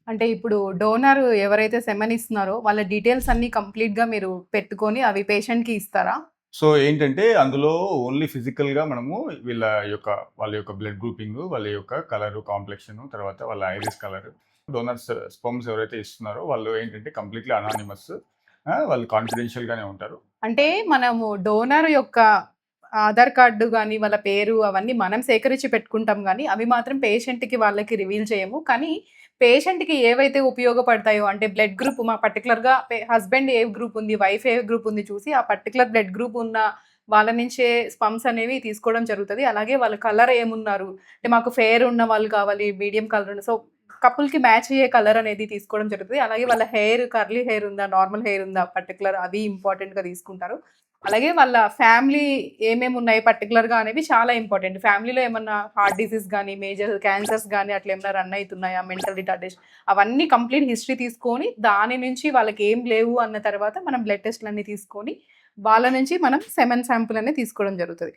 అంటే ఇప్పుడు డోనర్ ఎవరైతే సెమెన్ ఇస్తున్నారో వాళ్ళ డీటెయిల్స్ అన్నీ కంప్లీట్‌గా మీరు పెట్టుకొని అవి పేషెంట్‌కి ఇస్తారా? సో ఏంటంటే అందులో ఓన్లీ ఫిజికల్‌గా మనము వీళ్ళ యొక్క వాళ్ళ యొక్క బ్లడ్ గ్రూపింగ్, వాళ్ళ యొక్క కలరు, కాంప్లెక్షన్, తర్వాత వాళ్ళ ఐరిస్ కలర్, డోనర్స్ స్పెర్మ్స్ ఎవరైతే ఇస్తున్నారో వాళ్ళు ఏంటంటే కంప్లీట్‌లీ అనానిమస్. వాళ్ళు కాన్ఫిడెన్షియల్‌గానే ఉంటారు. అంటే మనము డోనర్ యొక్క ఆధార్ కార్డు గాని, వాళ్ళ పేరు అవన్నీ మనం సేకరించి పెట్టుకుంటాం గానీ, అవి మాత్రం పేషెంట్‌కి వాళ్ళకి రివీల్ చేయము. కానీ పేషెంట్‌కి ఏవైతే ఉపయోగపడతాయో అంటే బ్లడ్ గ్రూప్ మా పర్టిక్యులర్‌గా హస్బెండ్ ఏ గ్రూప్ ఉంది, వైఫ్ ఏ గ్రూప్ ఉంది చూసి ఆ పర్టిక్యులర్ బ్లడ్ గ్రూప్ ఉన్న వాళ్ళ నుంచే స్పర్మ్స్ అనేవి తీసుకోవడం జరుగుతది. అలాగే వాళ్ళ కలర్ ఏమున్నారు, అంటే మాకు ఫెయిర్ ఉన్న వాళ్ళు కావాలి, మీడియం కలర్ ఉన్న సో కపుల్‌కి మ్యాచ్ అయ్యే కలర్ అనేది తీసుకోవడం జరుగుతది. అలాగే వాళ్ళ హెయిర్ కర్లీ హెయిర్ ఉందా, నార్మల్ హెయిర్ ఉందా పర్టిక్యులర్ అవి ఇంపార్టెంట్‌గా తీసుకుంటారు. అలాగే వాళ్ళ ఫ్యామిలీ ఏమేమున్నాయి పర్టిక్యులర్‌గా అనేవి చాలా ఇంపార్టెంట్. ఫ్యామిలీలో ఏమన్నా హార్ట్ డిసీజ్ గాని, మేజర్ క్యాన్సర్స్ గాని అట్లా ఏమన్నా రన్ అయితున్నాయా, మెంటల్ రిటార్డేషన్ అవన్నీ కంప్లీట్ హిస్టరీ తీసుకొని, దాని నుంచి వాళ్ళకేం లేవు అన్న తర్వాత మనం బ్లడ్ టెస్ట్‌లన్నీ తీసుకొని, వాళ్ళ నుంచి మనం సెమెన్ శాంపుల్ అనేది తీసుకోవడం జరుగుతది.